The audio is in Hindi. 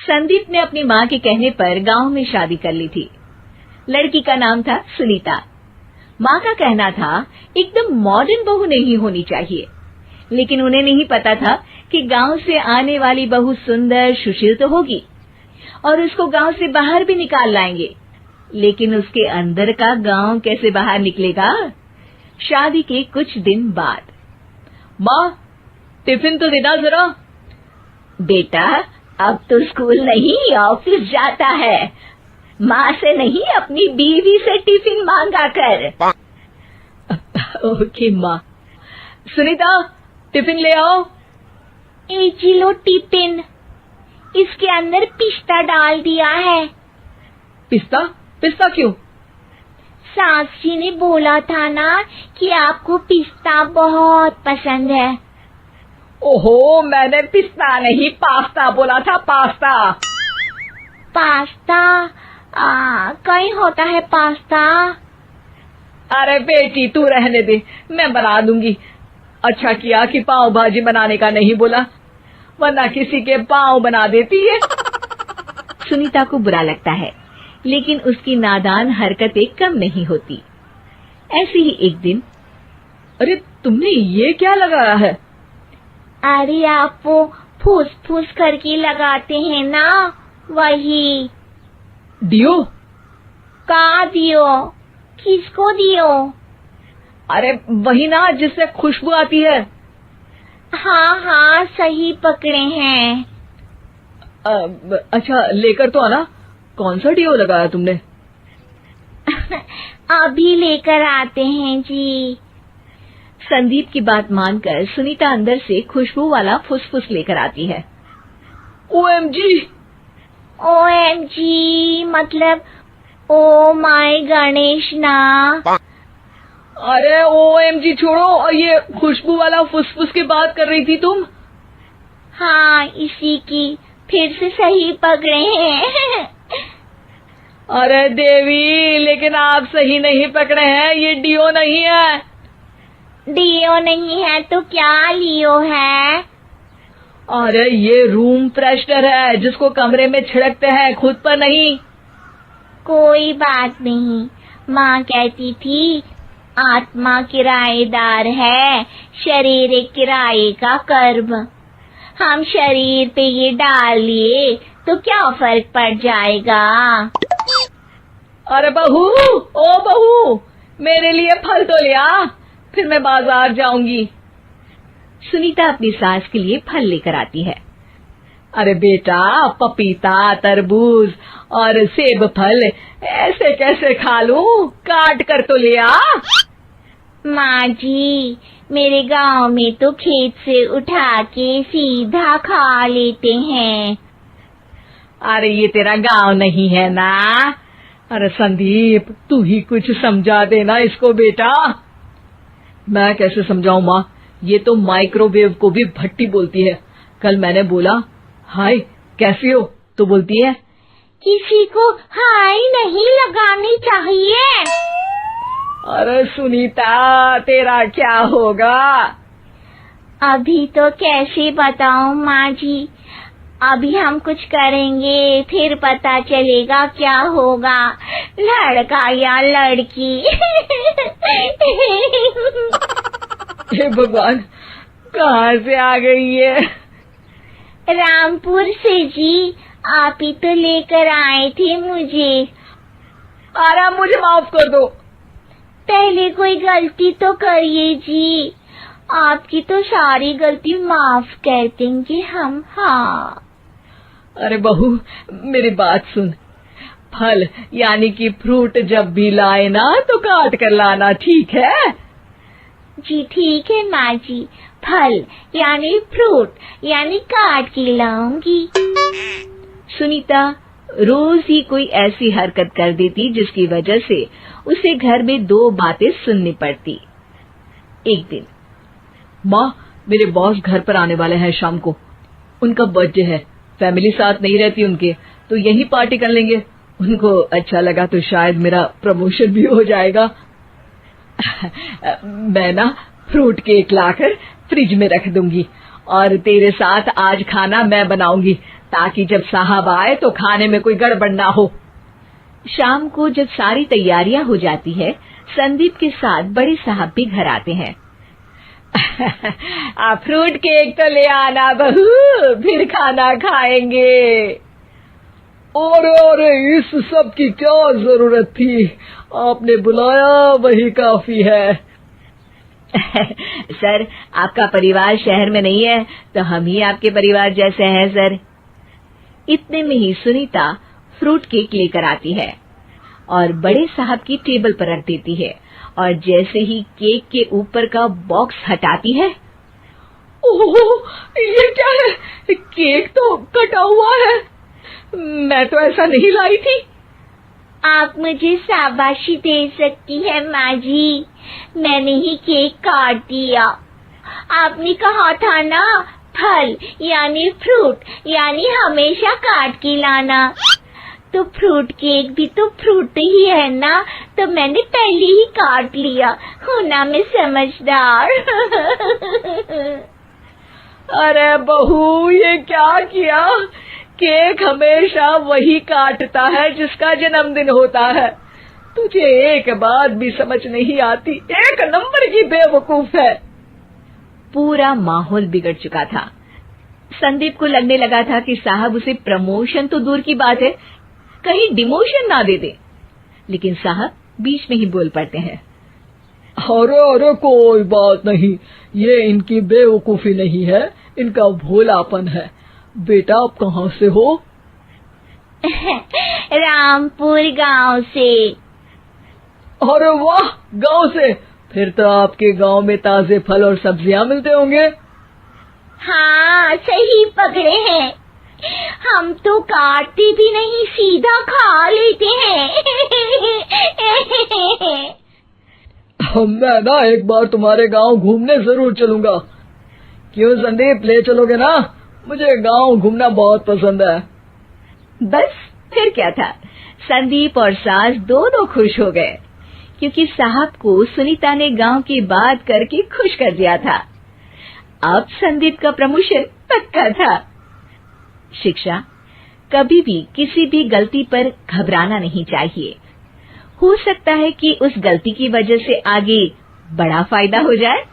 संदीप ने अपनी माँ के कहने पर गांव में शादी कर ली थी। लड़की का नाम था सुनीता। माँ का कहना था एकदम मॉडर्न बहू नहीं होनी चाहिए, लेकिन उन्हें नहीं पता था कि गांव से आने वाली बहू सुंदर सुशील तो होगी और उसको गांव से बाहर भी निकाल लाएंगे, लेकिन उसके अंदर का गांव कैसे बाहर निकलेगा। शादी के कुछ दिन बाद, माँ टिफिन तो देना जरा। बेटा अब तो स्कूल नहीं ऑफिस जाता है, माँ से नहीं अपनी बीवी से टिफिन मांगा कर। ओके माँ। सुनीता टिफिन ले आओ। एक किलो टिफिन, इसके अंदर पिस्ता डाल दिया है। पिस्ता? पिस्ता क्यों? सास जी ने बोला था ना कि आपको पिस्ता बहुत पसंद है। ओहो, मैंने पिस्ता नहीं पास्ता बोला था, पास्ता। पास्ता? कहीं होता है पास्ता? अरे बेटी तू रहने दे, मैं बना दूंगी। अच्छा किया कि पाव भाजी बनाने का नहीं बोला, वरना किसी के पाव बना देती है। सुनीता को बुरा लगता है, लेकिन उसकी नादान हरकतें कम नहीं होती। ऐसे ही एक दिन, अरे तुमने ये क्या लगाया है? अरे आप वो फूस फूस करके लगाते हैं ना, वही। दियो? का दियो? किसको दियो? अरे वही ना जिससे खुशबू आती है। हाँ हाँ सही पकड़े हैं। अच्छा लेकर तो आना। कौन सा डियो लगाया तुमने? अभी लेकर आते हैं जी। संदीप की बात मानकर सुनीता अंदर से खुशबू वाला फुसफुस लेकर आती है। ओएमजी। ओएमजी मतलब ओ माय गणेश ना। अरे ओएमजी छोड़ो, ये खुशबू वाला फुसफुस की बात कर रही थी तुम? हाँ इसी की, फिर से सही पकड़े हैं। अरे देवी, लेकिन आप सही नहीं पकड़े हैं, ये डियो नहीं है। डियो नहीं है तो क्या लियो है? अरे ये रूम फ्रेशनर है, जिसको कमरे में छिड़कते हैं, खुद पर नहीं। कोई बात नहीं, माँ कहती थी आत्मा किराएदार है, शरीर एक किराए का कर्म। हम शरीर पे ये डाल लिए तो क्या फर्क पड़ जाएगा। अरे बहू, ओ बहू, मेरे लिए फल तो लिया, फिर मैं बाजार जाऊंगी। सुनीता अपनी सास के लिए फल लेकर आती है। अरे बेटा, पपीता, तरबूज और सेब फल ऐसे कैसे खा लूं? काट कर तो लिया। माँ जी, मेरे गांव में तो खेत से उठा के सीधा खा लेते हैं। अरे ये तेरा गांव नहीं है ना। अरे संदीप, तू ही कुछ समझा देना इसको बेटा। मैं कैसे समझाऊं माँ, ये तो माइक्रोवेव को भी भट्टी बोलती है। कल मैंने बोला हाय कैसी हो, तो बोलती है किसी को हाय नहीं लगानी चाहिए। अरे सुनीता, तेरा क्या होगा? अभी तो कैसे बताऊं माँ जी, अभी हम कुछ करेंगे फिर पता चलेगा क्या होगा, लड़का या लड़की। हे भगवान, कहाँ से आ गई ये? रामपुर से जी, आप ही तो लेकर आए थे मुझे। अरे मुझे माफ कर दो। पहले कोई गलती तो करिए जी, आपकी तो सारी गलती माफ कर देंगे हम। हाँ अरे बहू, मेरी बात सुन। फल यानी कि फ्रूट जब भी लाए ना तो काट कर लाना, ठीक है? जी ठीक है माँ जी, फल यानी फ्रूट यानी काट के लाऊंगी। सुनीता रोज ही कोई ऐसी हरकत कर देती जिसकी वजह से उसे घर में दो बातें सुननी पड़ती। एक दिन, माँ, मेरे बॉस घर पर आने वाले हैं शाम को। उनका बर्थडे है, फैमिली साथ नहीं रहती उनके, तो यही पार्टी कर लेंगे। उनको अच्छा लगा तो शायद मेरा प्रमोशन भी हो जाएगा। मैं ना फ्रूट केक लाकर फ्रिज में रख दूंगी और तेरे साथ आज खाना मैं बनाऊंगी, ताकि जब साहब आए तो खाने में कोई गड़बड़ ना हो। शाम को जब सारी तैयारियां हो जाती है, संदीप के साथ बड़े साहब भी घर आते हैं। फ्रूट केक तो ले आना बहू, फिर खाना खाएंगे। अरे इस सब की क्या जरूरत थी, आपने बुलाया वही काफी है। सर, आपका परिवार शहर में नहीं है तो हम ही आपके परिवार जैसे हैं सर। इतने में ही सुनीता फ्रूट केक लेकर आती है और बड़े साहब की टेबल पर रख देती है, और जैसे ही केक के ऊपर का बॉक्स हटाती है, ओह, ये क्या है? केक तो कटा हुआ है। मैं तो ऐसा नहीं लाई थी। आप मुझे शाबाशी दे सकती है माँ जी, मैंने ही केक काट दिया। आपने कहा था ना, फल यानी फ्रूट यानी हमेशा काट के लाना। तो फ्रूट केक भी तो फ्रूट ही है ना, तो मैंने पहले ही काट लिया। हूं ना मैं समझदार। अरे बहू, ये क्या किया? केक हमेशा वही काटता है जिसका जन्मदिन होता है। तुझे एक बात भी समझ नहीं आती, एक नंबर की बेवकूफ है। पूरा माहौल बिगड़ चुका था। संदीप को लगने लगा था कि साहब उसे प्रमोशन तो दूर की बात है, कहीं डिमोशन ना दे दे, लेकिन साहब बीच में ही बोल पड़ते हैं। अरे कोई बात नहीं, ये इनकी बेवकूफी नहीं है, इनका भोलापन है। बेटा आप कहाँ से हो? रामपुर गांव से। अरे वाह, गांव से? फिर तो आपके गांव में ताजे फल और सब्जियां मिलते होंगे। हाँ, सही पकड़े हैं। हम तो काटते भी नहीं, सीधा खा लेते हैं। मैं ना एक बार तुम्हारे गांव घूमने जरूर चलूंगा। क्यों संदीप, ले चलोगे ना? मुझे गांव घूमना बहुत पसंद है। बस फिर क्या था, संदीप और सास दोनों खुश हो गए, क्योंकि साहब को सुनीता ने गांव की बात करके खुश कर दिया था। अब संदीप का प्रमोशन पक्का था। शिक्षा, कभी भी किसी भी गलती पर घबराना नहीं चाहिए। हो सकता है कि उस गलती की वजह से आगे बड़ा फायदा हो जाए।